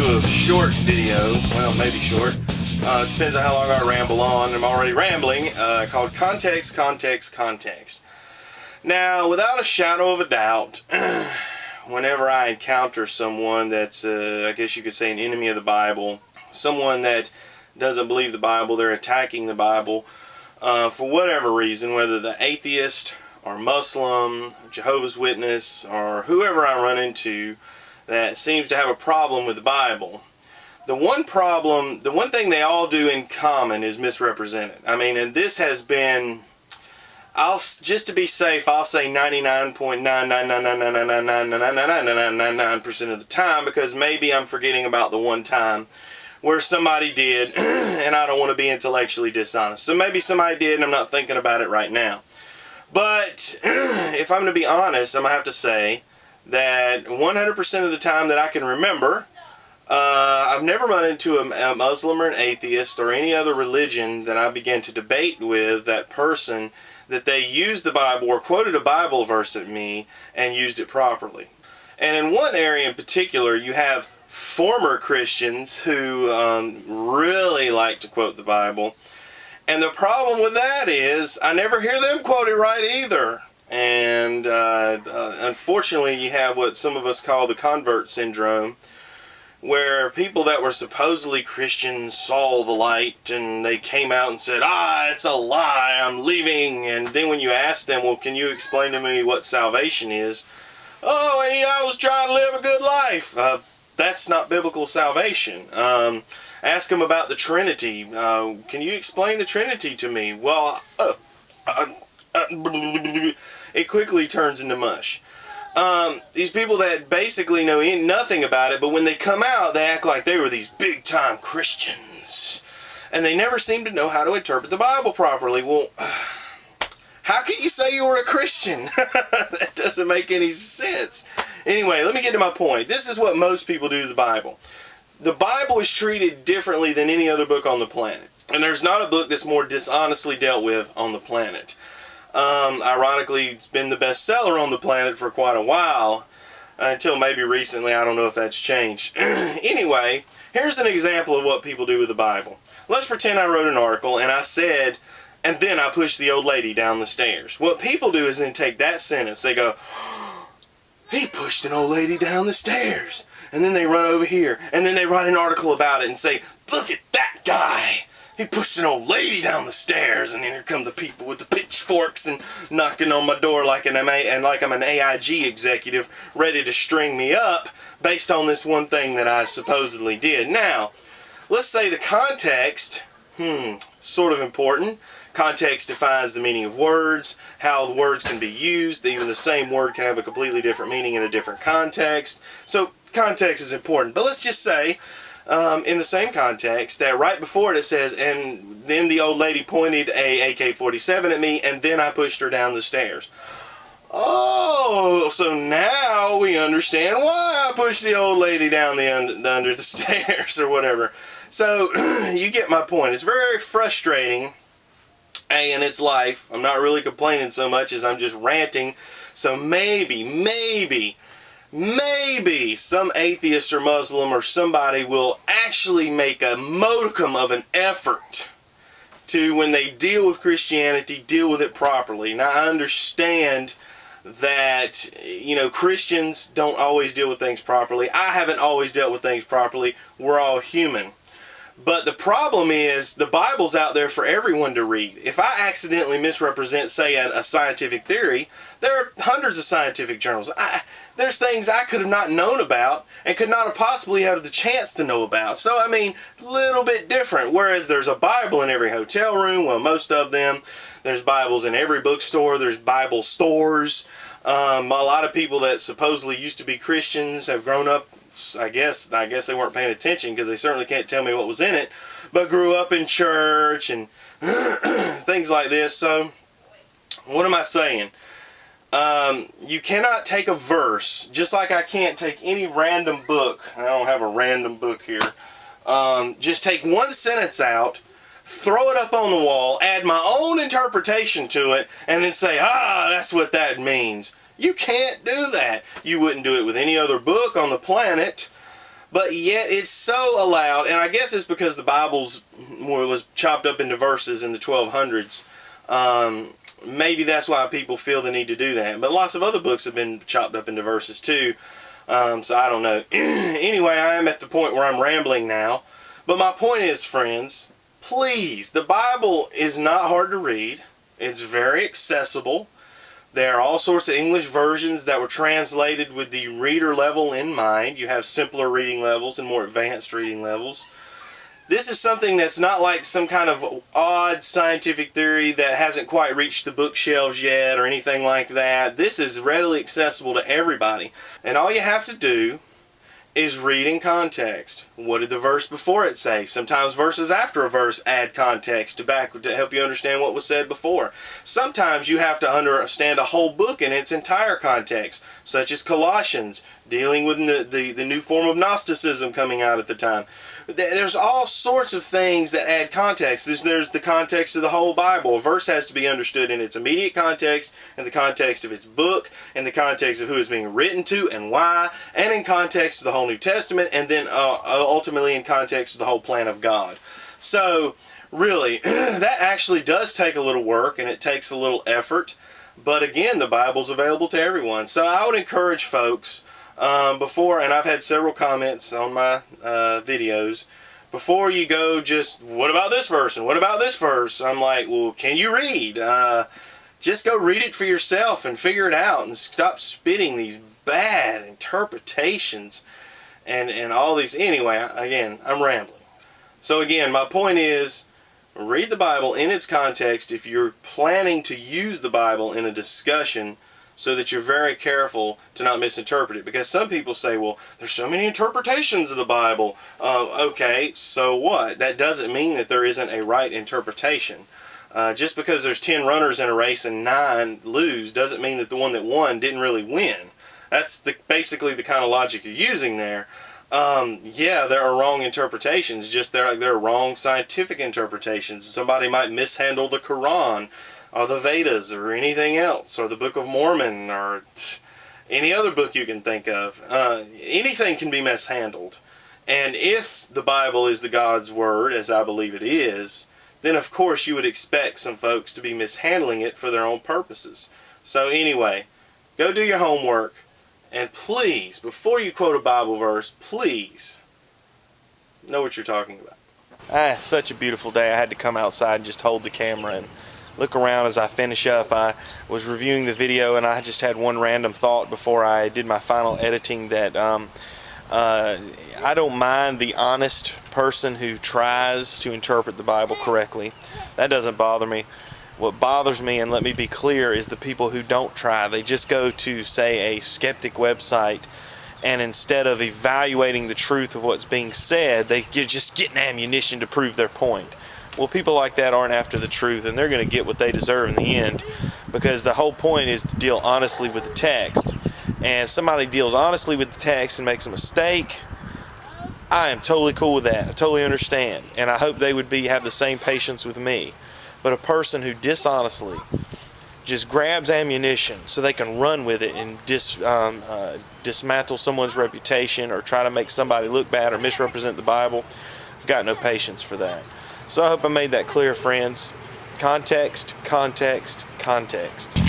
do a short video, well, maybe short. Depends on how long I ramble on. I'm already rambling, called Context, Context, Context. Now, without a shadow of a doubt, whenever I encounter someone that's, I guess you could say, an enemy of the Bible, someone that doesn't believe the Bible, they're attacking the Bible, for whatever reason, whether the atheist or Muslim, Jehovah's Witness, or whoever I run into that seems to have a problem with the Bible, the one thing they all do in common is misrepresent it. I mean, and this has been, just to be safe, I'll say 99.999999999% of the time, because maybe I'm forgetting about the one time where somebody did, and I don't want to be intellectually dishonest. So maybe somebody did, and I'm not thinking about it right now. But if I'm going to be honest, I'm going to have to say that 100% of the time that I can remember, I've never run into a Muslim or an atheist or any other religion that I began to debate with that person that they used the Bible or quoted a Bible verse at me and used it properly. And in one area in particular, you have former Christians who really like to quote the Bible. And the problem with that is I never hear them quote it right either. And unfortunately, you have what some of us call the convert syndrome, where people that were supposedly Christians saw the light and they came out and said, it's a lie, I'm leaving. And then when you ask them, well, can you explain to me what salvation is? I was trying to live a good life. That's not biblical salvation. Ask them about the Trinity. Can you explain the Trinity to me? Well, it quickly turns into mush. These people that basically know nothing about it, but when they come out, they act like they were these big-time Christians. And they never seem to know how to interpret the Bible properly. Well, how can you say you were a Christian? That doesn't make any sense. Anyway, let me get to my point. This is what most people do to the Bible. The Bible is treated differently than any other book on the planet. And there's not a book that's more dishonestly dealt with on the planet. Ironically, it's been the bestseller on the planet for quite a while, until maybe recently. I don't know if that's changed. Anyway, here's an example of what people do with the Bible. Let's pretend I wrote an article and I said, and then I pushed the old lady down the stairs. What people do is then take that sentence, they go, he pushed an old lady down the stairs. And then they run over here, and then they write an article about it and say, look at that guy. He pushed an old lady down the stairs, and then here come the people with the pitchforks and knocking on my door like I'm an AIG executive ready to string me up based on this one thing that I supposedly did. Now, let's say the context, sort of important. Context defines the meaning of words, how the words can be used. Even the same word can have a completely different meaning in a different context. So context is important. But let's just say, in the same context, that right before it says, and then the old lady pointed a AK-47 at me, and then I pushed her down the stairs. Oh, so now we understand why I pushed the old lady down under the stairs or whatever. So you get my point. It's very frustrating. And it's life. I'm not really complaining so much as I'm just ranting. So maybe some atheist or Muslim or somebody will actually make a modicum of an effort to, when they deal with Christianity, deal with it properly. Now, I understand that, Christians don't always deal with things properly. I haven't always dealt with things properly. We're all human. But the problem is, the Bible's out there for everyone to read. If I accidentally misrepresent, say, a scientific theory, there are hundreds of scientific journals. There's things I could have not known about and could not have possibly had the chance to know about. So, a little bit different. Whereas there's a Bible in every hotel room, well, most of them. There's Bibles in every bookstore. There's Bible stores. A lot of people that supposedly used to be Christians have grown up, I guess they weren't paying attention, because they certainly can't tell me what was in it, but grew up in church and things like this. So, what am I saying? You cannot take a verse, just like I can't take any random book. I don't have a random book here. Just take one sentence out, throw it up on the wall, add my own interpretation to it, and then say, that's what that means. You can't do that. You wouldn't do it with any other book on the planet. but yet it's so allowed, and I guess it's because the Bible's was chopped up into verses in the 1200s. Maybe that's why people feel the need to do that. But lots of other books have been chopped up into verses too. So I don't know. Anyway, I am at the point where I'm rambling now. But my point is, friends, please, the Bible is not hard to read. It's very accessible. There are all sorts of English versions that were translated with the reader level in mind. You have simpler reading levels and more advanced reading levels. This is something that's not like some kind of odd scientific theory that hasn't quite reached the bookshelves yet or anything like that. This is readily accessible to everybody. And all you have to do is read in context. What did the verse before it say? Sometimes verses after a verse add context to help you understand what was said before. Sometimes you have to understand a whole book in its entire context, such as Colossians, dealing with the new form of Gnosticism coming out at the time. There's all sorts of things that add context. There's the context of the whole Bible. A verse has to be understood in its immediate context, in the context of its book, in the context of who it's being written to and why, and in context of the whole New Testament, and then ultimately in context of the whole plan of God. So, really, that actually does take a little work, and it takes a little effort. But again, the Bible's available to everyone. So I would encourage folks, before, and I've had several comments on my videos, before you go just, what about this verse and what about this verse? I'm like, well, can you read? Just go read it for yourself and figure it out and stop spitting these bad interpretations and all these. Anyway, again, I'm rambling. So again, my point is, read the Bible in its context if you're planning to use the Bible in a discussion, so that you're very careful to not misinterpret it. Because some people say, well, there's so many interpretations of the Bible. Okay, so what? That doesn't mean that there isn't a right interpretation. Just because there's 10 runners in a race and 9 lose doesn't mean that the one that won didn't really win. That's basically the kind of logic you're using there. Yeah, there are wrong interpretations, just there are wrong scientific interpretations. Somebody might mishandle the Quran, or the Vedas, or anything else, or the Book of Mormon, or any other book you can think of. Anything can be mishandled. And if the Bible is the God's Word, as I believe it is, then of course you would expect some folks to be mishandling it for their own purposes. So anyway, go do your homework, and please, before you quote a Bible verse, please know what you're talking about. It's such a beautiful day. I had to come outside and just hold the camera and look around as I finish up. I was reviewing the video and I just had one random thought before I did my final editing, that I don't mind the honest person who tries to interpret the Bible correctly. That doesn't bother me. What bothers me, and let me be clear, is the people who don't try. They just go to, say, a skeptic website, and instead of evaluating the truth of what's being said, they're just getting ammunition to prove their point. Well, people like that aren't after the truth, and they're going to get what they deserve in the end, because the whole point is to deal honestly with the text. And if somebody deals honestly with the text and makes a mistake, I am totally cool with that. I totally understand, and I hope they would have the same patience with me. But a person who dishonestly just grabs ammunition so they can run with it and dismantle someone's reputation, or try to make somebody look bad, or misrepresent the Bible, I've got no patience for that. So I hope I made that clear, friends. Context, context, context.